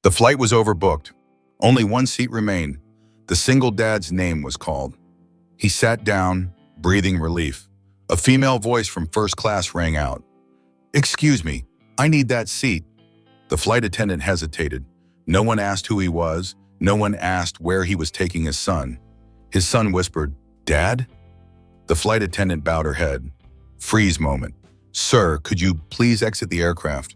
The flight was overbooked. Only one seat remained. The single dad's name was called. He sat down, breathing relief. A female voice from first class rang out. "Excuse me, I need that seat." The flight attendant hesitated. No one asked who he was. No one asked where he was taking his son. His son whispered, "Dad?" The flight attendant bowed her head. Freeze moment. "Sir, could you please exit the aircraft?"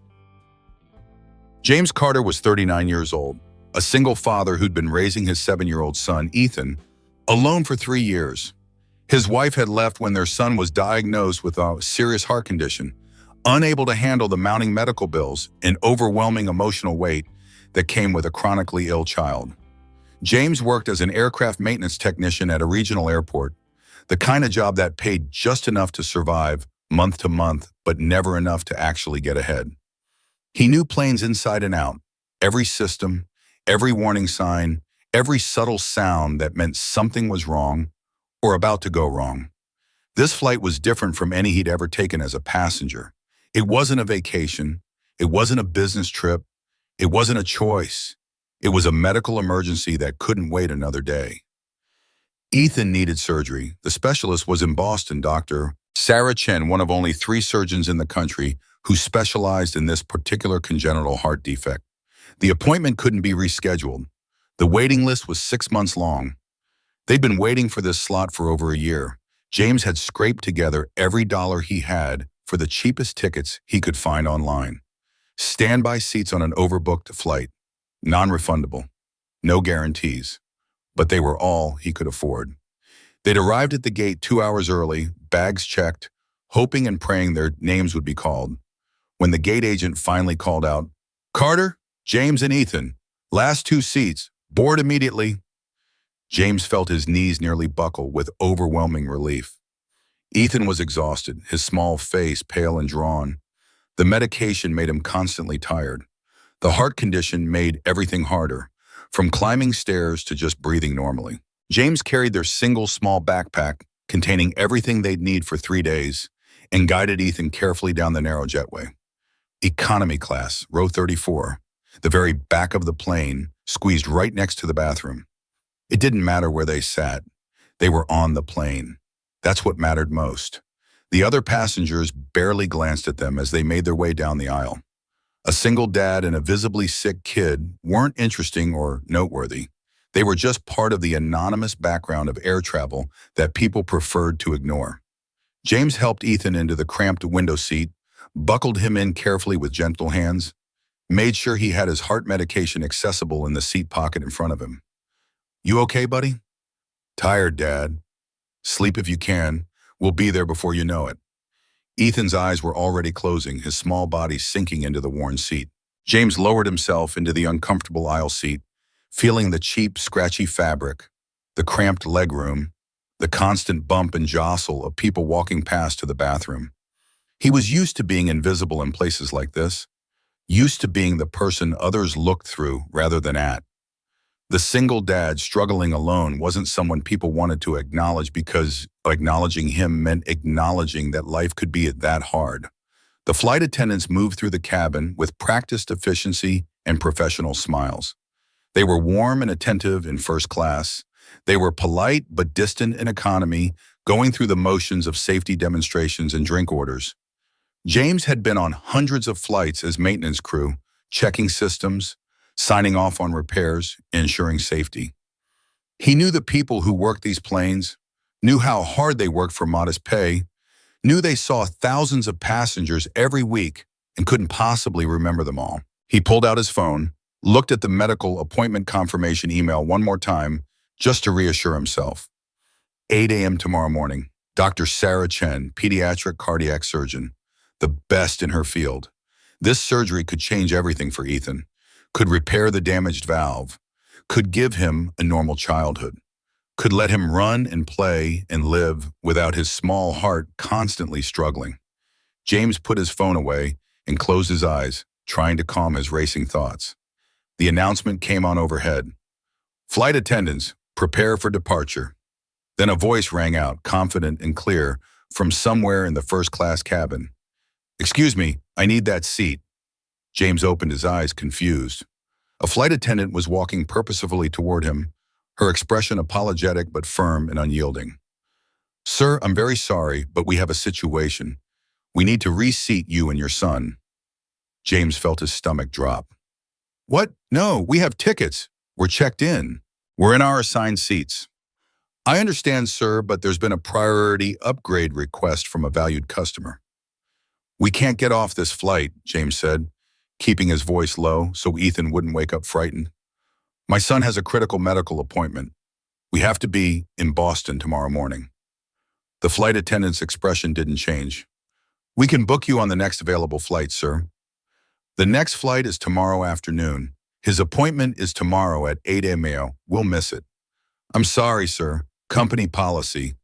James Carter was 39 years old, a single father who'd been raising his 7-year-old son, Ethan, alone for 3 years. His wife had left when their son was diagnosed with a serious heart condition, unable to handle the mounting medical bills and overwhelming emotional weight that came with a chronically ill child. James worked as an aircraft maintenance technician at a regional airport, the kind of job that paid just enough to survive month to month, but never enough to actually get ahead. He knew planes inside and out, every system, every warning sign, every subtle sound that meant something was wrong or about to go wrong. This flight was different from any he'd ever taken as a passenger. It wasn't a vacation. It wasn't a business trip. It wasn't a choice. It was a medical emergency that couldn't wait another day. Ethan needed surgery. The specialist was in Boston, Dr. Sarah Chen, one of only 3 surgeons in the country who specialized in this particular congenital heart defect. The appointment couldn't be rescheduled. The waiting list was 6 months long. They'd been waiting for this slot for over a year. James had scraped together every dollar he had for the cheapest tickets he could find online. Standby seats on an overbooked flight, non-refundable, no guarantees, but they were all he could afford. They'd arrived at the gate 2 hours early, bags checked, hoping and praying their names would be called. When the gate agent finally called out, "Carter, James and Ethan, last 2 seats, board immediately." James felt his knees nearly buckle with overwhelming relief. Ethan was exhausted, his small face pale and drawn. The medication made him constantly tired. The heart condition made everything harder, from climbing stairs to just breathing normally. James carried their single small backpack containing everything they'd need for 3 days and guided Ethan carefully down the narrow jetway. Economy class, row 34, the very back of the plane, squeezed right next to the bathroom. It didn't matter where they sat. They were on the plane. That's what mattered most. The other passengers barely glanced at them as they made their way down the aisle. A single dad and a visibly sick kid weren't interesting or noteworthy. They were just part of the anonymous background of air travel that people preferred to ignore. James helped Ethan into the cramped window seat, buckled him in carefully with gentle hands, made sure he had his heart medication accessible in the seat pocket in front of him. "You okay, buddy?" "Tired, Dad." "Sleep if you can. We'll be there before you know it." Ethan's eyes were already closing, his small body sinking into the worn seat. James lowered himself into the uncomfortable aisle seat, feeling the cheap, scratchy fabric, the cramped legroom, the constant bump and jostle of people walking past to the bathroom. He was used to being invisible in places like this, used to being the person others looked through rather than at. The single dad struggling alone wasn't someone people wanted to acknowledge because acknowledging him meant acknowledging that life could be that hard. The flight attendants moved through the cabin with practiced efficiency and professional smiles. They were warm and attentive in first class. They were polite but distant in economy, going through the motions of safety demonstrations and drink orders. James had been on hundreds of flights as maintenance crew, checking systems, signing off on repairs, and ensuring safety. He knew the people who worked these planes, knew how hard they worked for modest pay, knew they saw thousands of passengers every week and couldn't possibly remember them all. He pulled out his phone, looked at the medical appointment confirmation email one more time just to reassure himself. 8 a.m. tomorrow morning, Dr. Sarah Chen, pediatric cardiac surgeon, the best in her field. This surgery could change everything for Ethan, could repair the damaged valve, could give him a normal childhood, could let him run and play and live without his small heart constantly struggling. James put his phone away and closed his eyes, trying to calm his racing thoughts. The announcement came on overhead. "Flight attendants, prepare for departure." Then a voice rang out, confident and clear, from somewhere in the first-class cabin. "Excuse me, I need that seat." James opened his eyes, confused. A flight attendant was walking purposefully toward him, her expression apologetic but firm and unyielding. "Sir, I'm very sorry, but we have a situation. We need to reseat you and your son." James felt his stomach drop. "What? No, we have tickets. We're checked in. We're in our assigned seats." "I understand, sir, but there's been a priority upgrade request from a valued customer." "We can't get off this flight," James said, keeping his voice low so Ethan wouldn't wake up frightened. "My son has a critical medical appointment. We have to be in Boston tomorrow morning." The flight attendant's expression didn't change. "We can book you on the next available flight, sir." "The next flight is tomorrow afternoon. His appointment is tomorrow at 8 a.m. We'll miss it." "I'm sorry, sir. Company policy."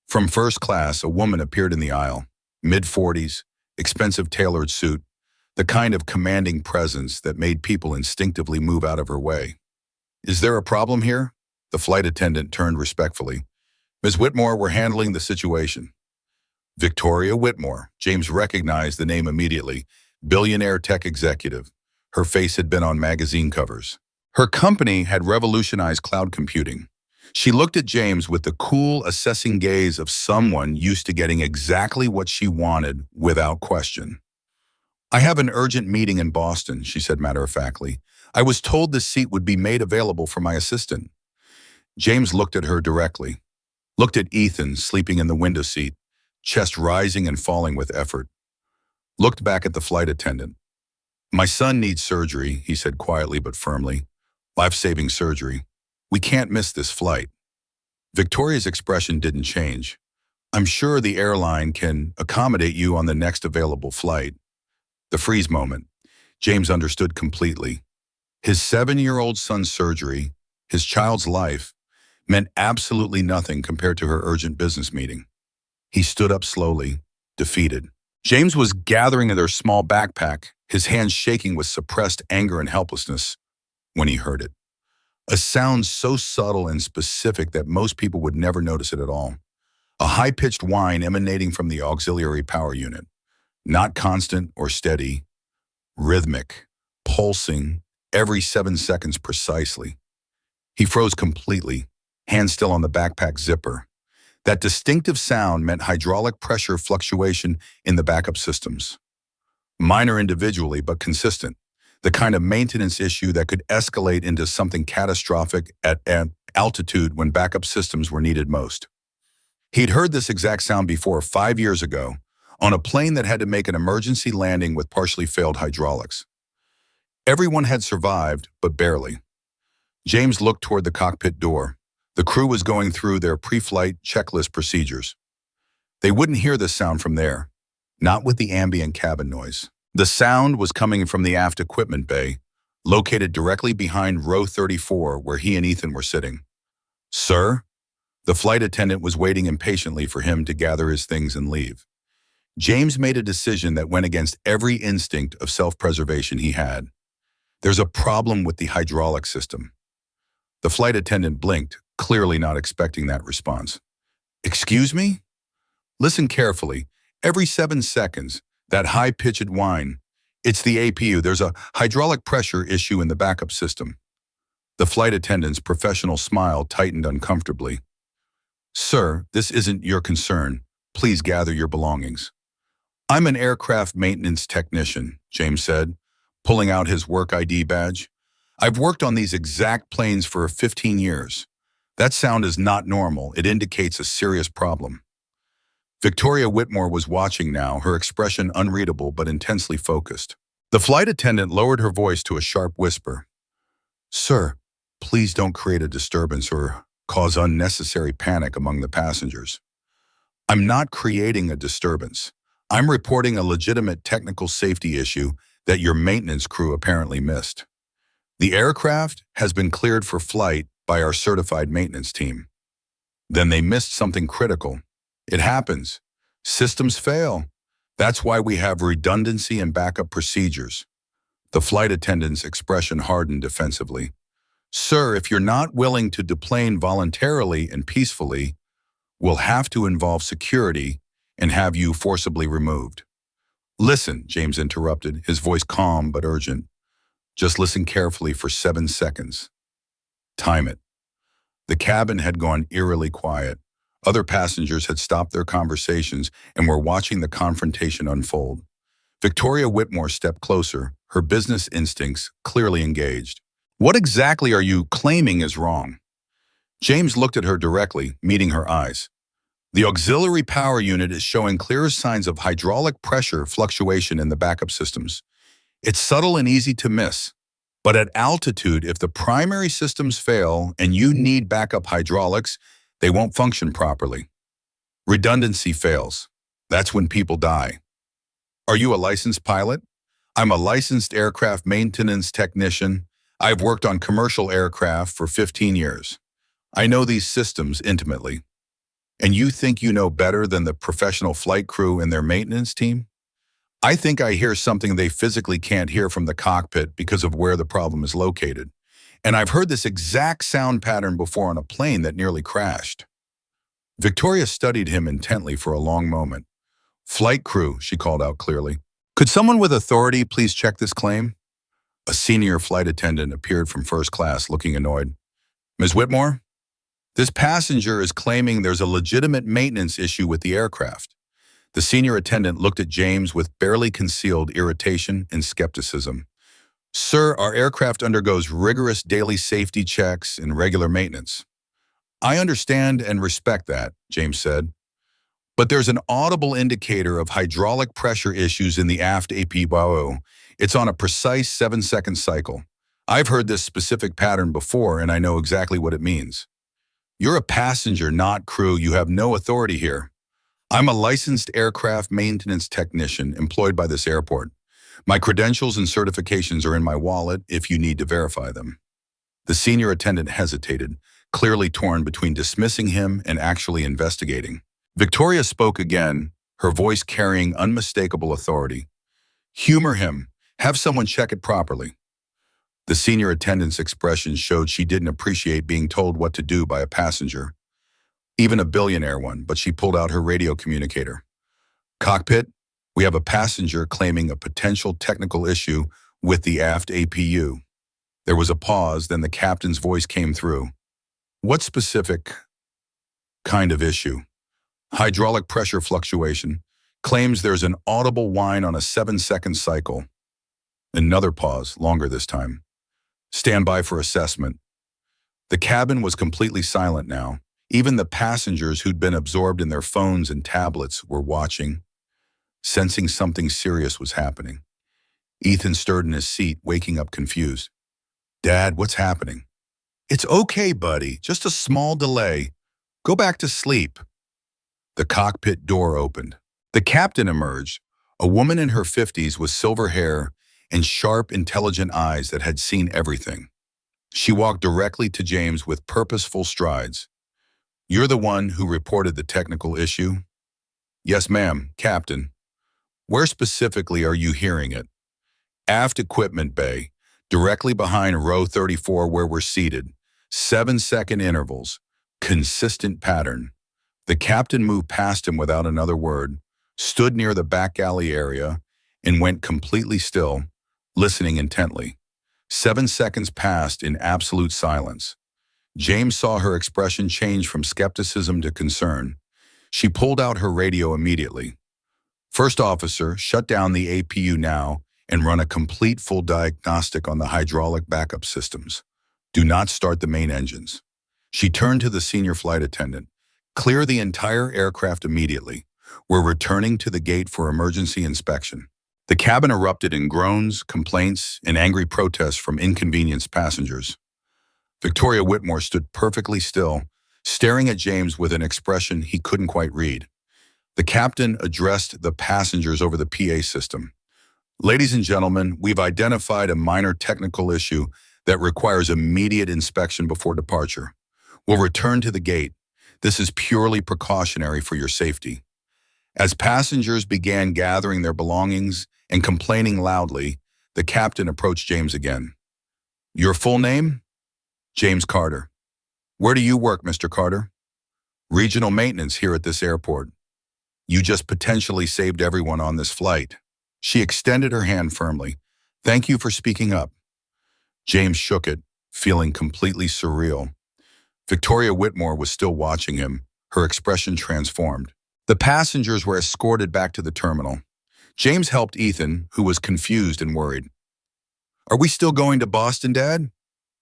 From first class, a woman appeared in the aisle, mid-40s, expensive tailored suit, the kind of commanding presence that made people instinctively move out of her way. "Is there a problem here?" The flight attendant turned respectfully. "Ms. Whitmore, we're handling the situation." Victoria Whitmore. James recognized the name immediately. Billionaire tech executive. Her face had been on magazine covers. Her company had revolutionized cloud computing. She looked at James with the cool, assessing gaze of someone used to getting exactly what she wanted without question. "I have an urgent meeting in Boston," she said matter-of-factly. "I was told this seat would be made available for my assistant." James looked at her directly, looked at Ethan sleeping in the window seat, chest rising and falling with effort, looked back at the flight attendant. "My son needs surgery," he said quietly but firmly. "Life-saving surgery. We can't miss this flight." Victoria's expression didn't change. "I'm sure the airline can accommodate you on the next available flight." The freeze moment. James understood completely. His 7-year-old son's surgery, his child's life, meant absolutely nothing compared to her urgent business meeting. He stood up slowly, defeated. James was gathering in their small backpack, his hands shaking with suppressed anger and helplessness, when he heard it. A sound so subtle and specific that most people would never notice it at all. A high-pitched whine emanating from the auxiliary power unit. Not constant or steady, rhythmic, pulsing, every 7 seconds precisely. He froze completely, hand still on the backpack zipper. That distinctive sound meant hydraulic pressure fluctuation in the backup systems. Minor individually, but consistent. The kind of maintenance issue that could escalate into something catastrophic at an altitude when backup systems were needed most. He'd heard this exact sound before 5 years ago, on a plane that had to make an emergency landing with partially failed hydraulics. Everyone had survived, but barely. James looked toward the cockpit door. The crew was going through their pre-flight checklist procedures. They wouldn't hear this sound from there, not with the ambient cabin noise. The sound was coming from the aft equipment bay, located directly behind row 34 where he and Ethan were sitting. "Sir?" The flight attendant was waiting impatiently for him to gather his things and leave. James made a decision that went against every instinct of self-preservation he had. "There's a problem with the hydraulic system." The flight attendant blinked, clearly not expecting that response. "Excuse me?" "Listen carefully. Every 7 seconds, that high-pitched whine. It's the APU. There's a hydraulic pressure issue in the backup system." The flight attendant's professional smile tightened uncomfortably. "Sir, this isn't your concern. Please gather your belongings." "I'm an aircraft maintenance technician," James said, pulling out his work ID badge. "I've worked on these exact planes for 15 years. That sound is not normal. It indicates a serious problem." Victoria Whitmore was watching now, her expression unreadable but intensely focused. The flight attendant lowered her voice to a sharp whisper. "Sir, please don't create a disturbance or cause unnecessary panic among the passengers." "I'm not creating a disturbance. I'm reporting a legitimate technical safety issue that your maintenance crew apparently missed. The aircraft has been cleared for flight by our certified maintenance team." "Then they missed something critical." "It happens. Systems fail. That's why we have redundancy and backup procedures." The flight attendant's expression hardened defensively. "Sir, if you're not willing to deplane voluntarily and peacefully, we'll have to involve security and have you forcibly removed." "Listen," James interrupted, his voice calm but urgent. Just listen carefully for 7 seconds. Time it. The cabin had gone eerily quiet. Other passengers had stopped their conversations and were watching the confrontation unfold. Victoria Whitmore stepped closer, her business instincts clearly engaged. What exactly are you claiming is wrong? James looked at her directly, meeting her eyes. The auxiliary power unit is showing clear signs of hydraulic pressure fluctuation in the backup systems. It's subtle and easy to miss. But at altitude, if the primary systems fail and you need backup hydraulics, they won't function properly. Redundancy fails. That's when people die. Are you a licensed pilot? I'm a licensed aircraft maintenance technician. I've worked on commercial aircraft for 15 years. I know these systems intimately. And you think you know better than the professional flight crew and their maintenance team? I think I hear something they physically can't hear from the cockpit because of where the problem is located. And I've heard this exact sound pattern before on a plane that nearly crashed. Victoria studied him intently for a long moment. Flight crew, she called out clearly. Could someone with authority please check this claim? A senior flight attendant appeared from first class, looking annoyed. Ms. Whitmore, this passenger is claiming there's a legitimate maintenance issue with the aircraft. The senior attendant looked at James with barely concealed irritation and skepticism. Sir, our aircraft undergoes rigorous daily safety checks and regular maintenance. I understand and respect that, James said. But there's an audible indicator of hydraulic pressure issues in the aft APU. It's on a precise 7-second cycle. I've heard this specific pattern before and I know exactly what it means. You're a passenger, not crew. You have no authority here. I'm a licensed aircraft maintenance technician employed by this airport. My credentials and certifications are in my wallet if you need to verify them. The senior attendant hesitated, clearly torn between dismissing him and actually investigating. Victoria spoke again, her voice carrying unmistakable authority. Humor him. Have someone check it properly. The senior attendant's expression showed she didn't appreciate being told what to do by a passenger, even a billionaire one, but she pulled out her radio communicator. Cockpit, we have a passenger claiming a potential technical issue with the aft APU. There was a pause, then the captain's voice came through. What specific kind of issue? Hydraulic pressure fluctuation. Claims there's an audible whine on a 7-second cycle. Another pause, longer this time. Stand by for assessment. The cabin was completely silent now. Even the passengers who'd been absorbed in their phones and tablets were watching, sensing something serious was happening. Ethan stirred in his seat, waking up confused. Dad, what's happening? It's okay, buddy. Just a small delay. Go back to sleep. The cockpit door opened. The captain emerged, a woman in her 50s with silver hair and sharp, intelligent eyes that had seen everything. She walked directly to James with purposeful strides. You're the one who reported the technical issue? Yes, ma'am, Captain. Where specifically are you hearing it? Aft equipment bay, directly behind row 34 where we're seated. 7-second intervals. Consistent pattern. The captain moved past him without another word, stood near the back alley area, and went completely still, listening intently. 7 seconds passed in absolute silence. James saw her expression change from skepticism to concern. She pulled out her radio immediately. First officer, shut down the APU now and run a complete full diagnostic on the hydraulic backup systems. Do not start the main engines. She turned to the senior flight attendant. Clear the entire aircraft immediately. We're returning to the gate for emergency inspection. The cabin erupted in groans, complaints, and angry protests from inconvenienced passengers. Victoria Whitmore stood perfectly still, staring at James with an expression he couldn't quite read. The captain addressed the passengers over the PA system. Ladies and gentlemen, we've identified a minor technical issue that requires immediate inspection before departure. We'll return to the gate. This is purely precautionary for your safety. As passengers began gathering their belongings and complaining loudly, the captain approached James again. Your full name? James Carter. Where do you work, Mr. Carter? Regional maintenance here at this airport. You just potentially saved everyone on this flight. She extended her hand firmly. Thank you for speaking up. James shook it, feeling completely surreal. Victoria Whitmore was still watching him, her expression transformed. The passengers were escorted back to the terminal. James helped Ethan, who was confused and worried. Are we still going to Boston, Dad?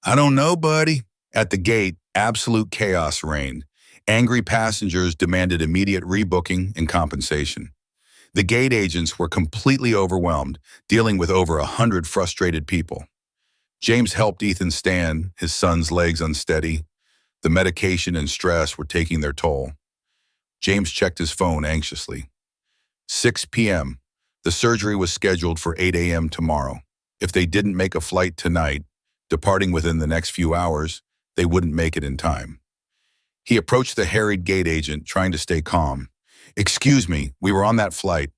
I don't know, buddy. At the gate, absolute chaos reigned. Angry passengers demanded immediate rebooking and compensation. The gate agents were completely overwhelmed, dealing with over 100 frustrated people. James helped Ethan stand, his son's legs unsteady. The medication and stress were taking their toll. James checked his phone anxiously. 6 p.m. The surgery was scheduled for 8 a.m. tomorrow. If they didn't make a flight tonight, departing within the next few hours, they wouldn't make it in time. He approached the harried gate agent, trying to stay calm. Excuse me, we were on that flight.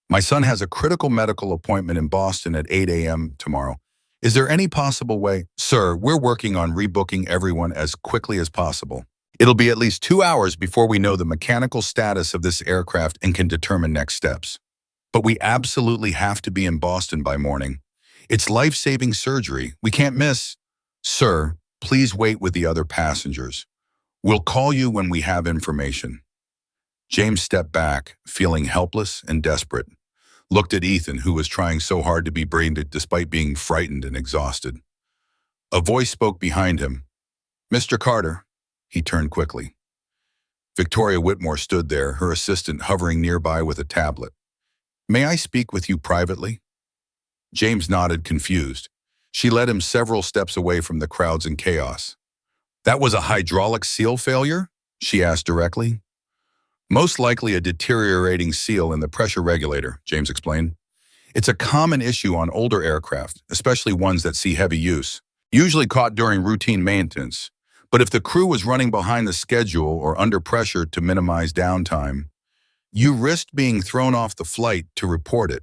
My son has a critical medical appointment in Boston at 8 a.m. tomorrow. Is there any possible way? Sir, we're working on rebooking everyone as quickly as possible. It'll be at least 2 hours before we know the mechanical status of this aircraft and can determine next steps. But we absolutely have to be in Boston by morning. It's life-saving surgery. We can't miss. Sir, please wait with the other passengers. We'll call you when we have information. James stepped back, feeling helpless and desperate. Looked at Ethan, who was trying so hard to be brave despite being frightened and exhausted. A voice spoke behind him. Mr. Carter. He turned quickly. Victoria Whitmore stood there, her assistant hovering nearby with a tablet. May I speak with you privately? James nodded, confused. She led him several steps away from the crowds and chaos. That was a hydraulic seal failure? She asked directly. Most likely a deteriorating seal in the pressure regulator, James explained. It's a common issue on older aircraft, especially ones that see heavy use, usually caught during routine maintenance. But if the crew was running behind the schedule or under pressure to minimize downtime, you risked being thrown off the flight to report it.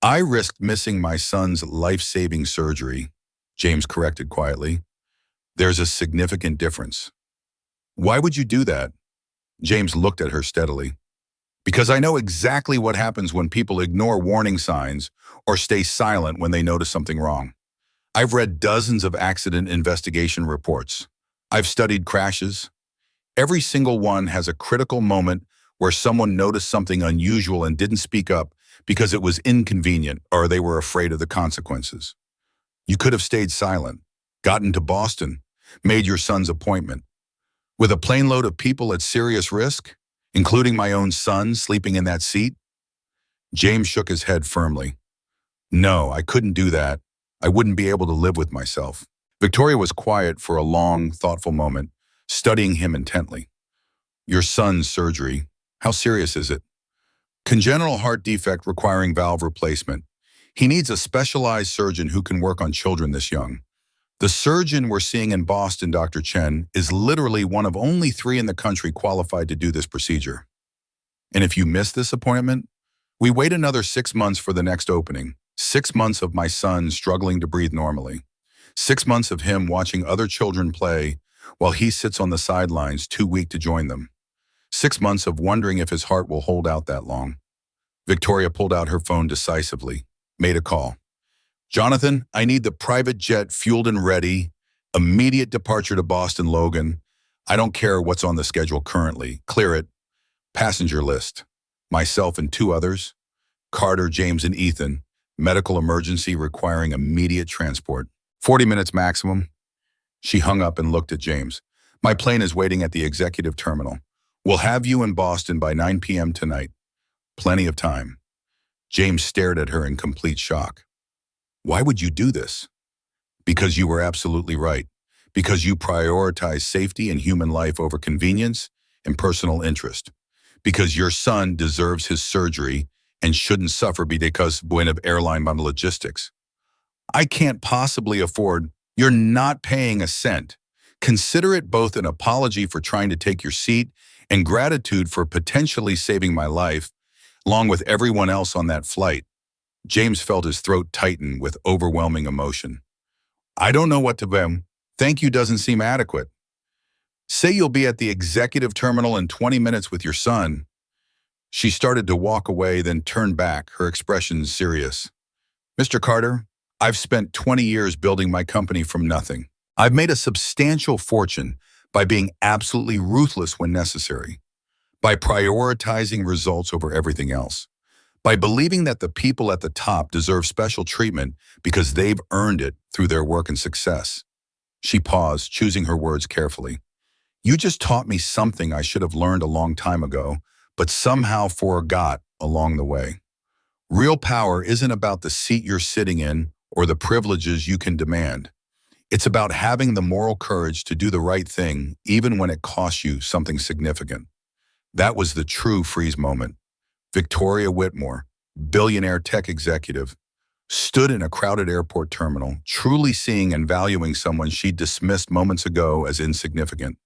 I risked missing my son's life-saving surgery, James corrected quietly. There's a significant difference. Why would you do that? James looked at her steadily. Because I know exactly what happens when people ignore warning signs or stay silent when they notice something wrong. I've read dozens of accident investigation reports. I've studied crashes. Every single one has a critical moment where someone noticed something unusual and didn't speak up because it was inconvenient or they were afraid of the consequences. You could have stayed silent, gotten to Boston, made your son's appointment. With a plane load of people at serious risk, including my own son sleeping in that seat? James shook his head firmly. No, I couldn't do that. I wouldn't be able to live with myself. Victoria was quiet for a long, thoughtful moment, studying him intently. Your son's surgery, how serious is it? Congenital heart defect requiring valve replacement. He needs a specialized surgeon who can work on children this young. The surgeon we're seeing in Boston, Dr. Chen, is literally one of only 3 in the country qualified to do this procedure. And if you miss this appointment, we wait another 6 months for the next opening. 6 months of my son struggling to breathe normally. 6 months of him watching other children play while he sits on the sidelines too weak to join them. 6 months of wondering if his heart will hold out that long. Victoria pulled out her phone decisively, made a call. Jonathan, I need the private jet fueled and ready. Immediate departure to Boston Logan. I don't care what's on the schedule currently. Clear it. Passenger list. Myself and 2 others. Carter, James, and Ethan. Medical emergency requiring immediate transport. 40 minutes maximum. She hung up and looked at James. My plane is waiting at the executive terminal. We'll have you in Boston by 9 p.m. tonight. Plenty of time. James stared at her in complete shock. Why would you do this? Because you were absolutely right. Because you prioritize safety and human life over convenience and personal interest. Because your son deserves his surgery and shouldn't suffer because of airline logistics. I can't possibly afford. You're not paying a cent. Consider it both an apology for trying to take your seat and gratitude for potentially saving my life, along with everyone else on that flight. James felt his throat tighten with overwhelming emotion. I don't know what to do. Thank you doesn't seem adequate. Say you'll be at the executive terminal in 20 minutes with your son. She started to walk away, then turned back, her expression serious. Mr. Carter, I've spent 20 years building my company from nothing. I've made a substantial fortune by being absolutely ruthless when necessary, by prioritizing results over everything else, by believing that the people at the top deserve special treatment because they've earned it through their work and success. She paused, choosing her words carefully. You just taught me something I should have learned a long time ago, but somehow forgot along the way. Real power isn't about the seat you're sitting in or the privileges you can demand. It's about having the moral courage to do the right thing, even when it costs you something significant. That was the true freeze moment. Victoria Whitmore, billionaire tech executive, stood in a crowded airport terminal, truly seeing and valuing someone she dismissed moments ago as insignificant,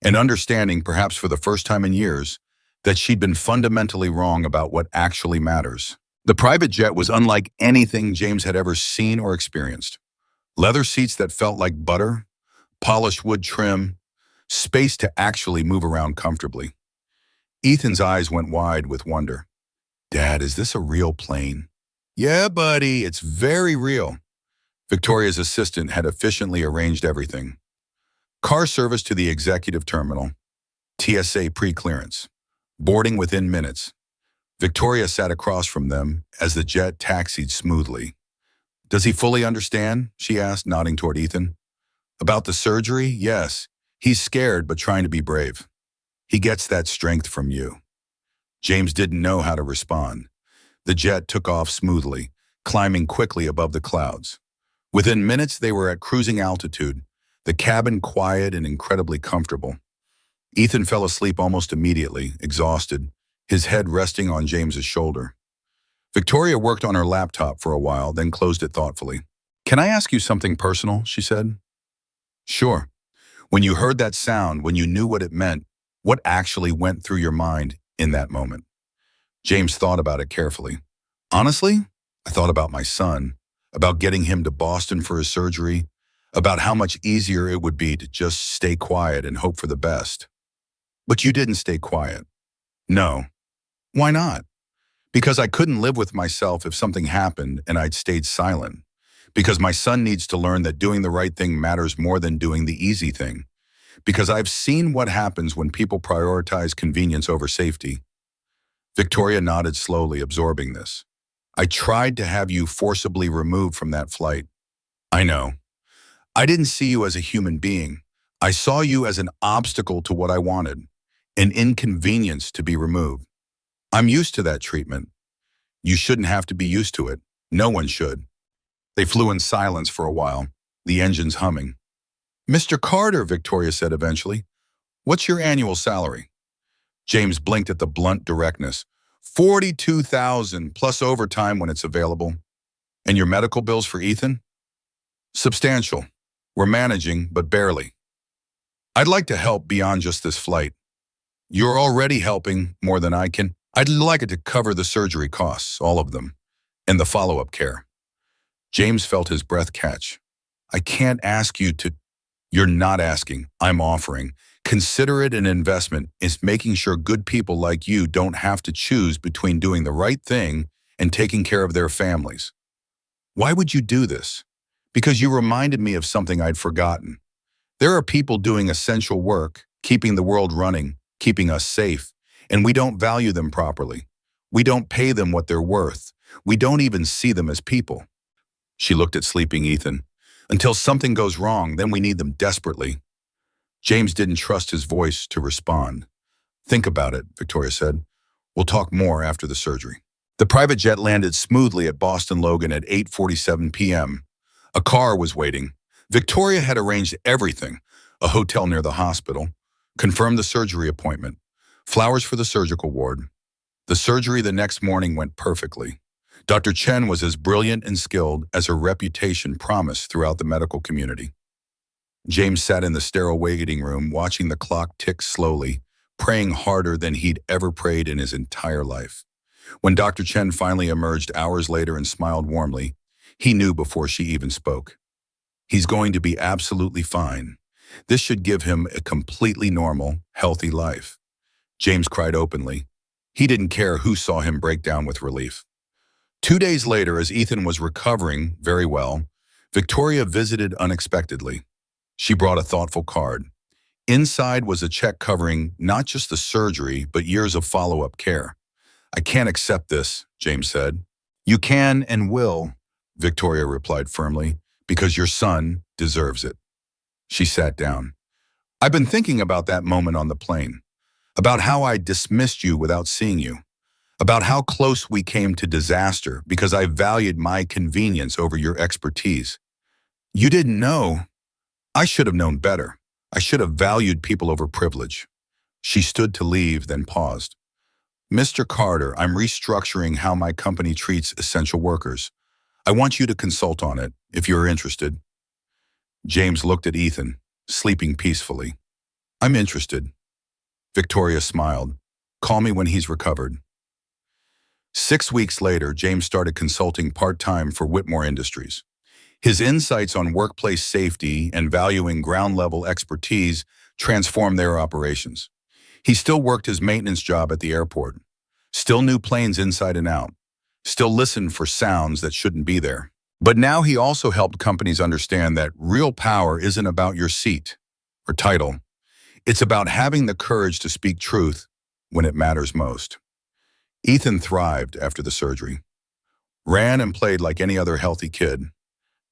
and understanding, perhaps for the first time in years, that she'd been fundamentally wrong about what actually matters. The private jet was unlike anything James had ever seen or experienced. Leather seats that felt like butter, polished wood trim, space to actually move around comfortably. Ethan's eyes went wide with wonder. Dad, is this a real plane? Yeah, buddy, it's very real. Victoria's assistant had efficiently arranged everything. Car service to the executive terminal, TSA pre-clearance, boarding within minutes. Victoria sat across from them as the jet taxied smoothly. Does he fully understand? She asked, nodding toward Ethan. About the surgery? Yes. He's scared, but trying to be brave. He gets that strength from you. James didn't know how to respond. The jet took off smoothly, climbing quickly above the clouds. Within minutes, they were at cruising altitude, the cabin quiet and incredibly comfortable. Ethan fell asleep almost immediately, exhausted, his head resting on James's shoulder. Victoria worked on her laptop for a while, then closed it thoughtfully. Can I ask you something personal? She said. Sure. When you heard that sound, when you knew what it meant, what actually went through your mind in that moment? James thought about it carefully. Honestly, I thought about my son, about getting him to Boston for his surgery, about how much easier it would be to just stay quiet and hope for the best. But you didn't stay quiet. No. Why not? Because I couldn't live with myself if something happened and I'd stayed silent. Because my son needs to learn that doing the right thing matters more than doing the easy thing. Because I've seen what happens when people prioritize convenience over safety. Victoria nodded slowly, absorbing this. I tried to have you forcibly removed from that flight. I know. I didn't see you as a human being. I saw you as an obstacle to what I wanted, an inconvenience to be removed. I'm used to that treatment. You shouldn't have to be used to it. No one should. They flew in silence for a while, the engines humming. Mr. Carter, Victoria said eventually, what's your annual salary? James blinked at the blunt directness. $42,000 plus overtime when it's available. And your medical bills for Ethan? Substantial. We're managing, but barely. I'd like to help beyond just this flight. You're already helping more than I can. I'd like it to cover the surgery costs, all of them, and the follow-up care. James felt his breath catch. I can't ask you to. You're not asking. I'm offering. Consider it an investment. It's making sure good people like you don't have to choose between doing the right thing and taking care of their families. Why would you do this? Because you reminded me of something I'd forgotten. There are people doing essential work, keeping the world running, keeping us safe, and we don't value them properly. We don't pay them what they're worth. We don't even see them as people. She looked at sleeping Ethan. Until something goes wrong, then we need them desperately. James didn't trust his voice to respond. Think about it, Victoria said. We'll talk more after the surgery. The private jet landed smoothly at Boston Logan at 8:47 p.m. A car was waiting. Victoria had arranged everything, a hotel near the hospital, confirmed the surgery appointment, flowers for the surgical ward. The surgery the next morning went perfectly. Dr. Chen was as brilliant and skilled as her reputation promised throughout the medical community. James sat in the sterile waiting room, watching the clock tick slowly, praying harder than he'd ever prayed in his entire life. When Dr. Chen finally emerged hours later and smiled warmly, he knew before she even spoke. He's going to be absolutely fine. This should give him a completely normal, healthy life. James cried openly. He didn't care who saw him break down with relief. 2 days later, as Ethan was recovering very well, Victoria visited unexpectedly. She brought a thoughtful card. Inside was a check covering not just the surgery, but years of follow-up care. "I can't accept this," James said. "You can and will," Victoria replied firmly, "because your son deserves it." She sat down. "I've been thinking about that moment on the plane, about how I dismissed you without seeing you, about how close we came to disaster because I valued my convenience over your expertise. You didn't know. I should have known better. I should have valued people over privilege." She stood to leave, then paused. "Mr. Carter, I'm restructuring how my company treats essential workers. I want you to consult on it, if you're interested." James looked at Ethan, sleeping peacefully. "I'm interested." Victoria smiled. "Call me when he's recovered." 6 weeks later, James started consulting part-time for Whitmore Industries. His insights on workplace safety and valuing ground-level expertise transformed their operations. He still worked his maintenance job at the airport, still knew planes inside and out, still listened for sounds that shouldn't be there. But now he also helped companies understand that real power isn't about your seat or title. It's about having the courage to speak truth when it matters most. Ethan thrived after the surgery, ran and played like any other healthy kid,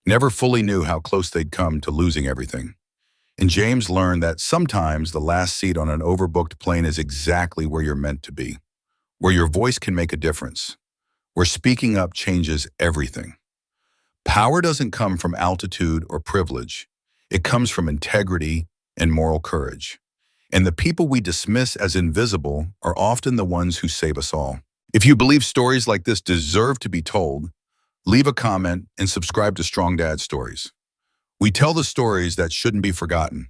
never fully knew how close they'd come to losing everything. And James learned that sometimes the last seat on an overbooked plane is exactly where you're meant to be, where your voice can make a difference, where speaking up changes everything. Power doesn't come from altitude or privilege. It comes from integrity and moral courage. And the people we dismiss as invisible are often the ones who save us all. If you believe stories like this deserve to be told, leave a comment and subscribe to Strong Dad Stories. We tell the stories that shouldn't be forgotten.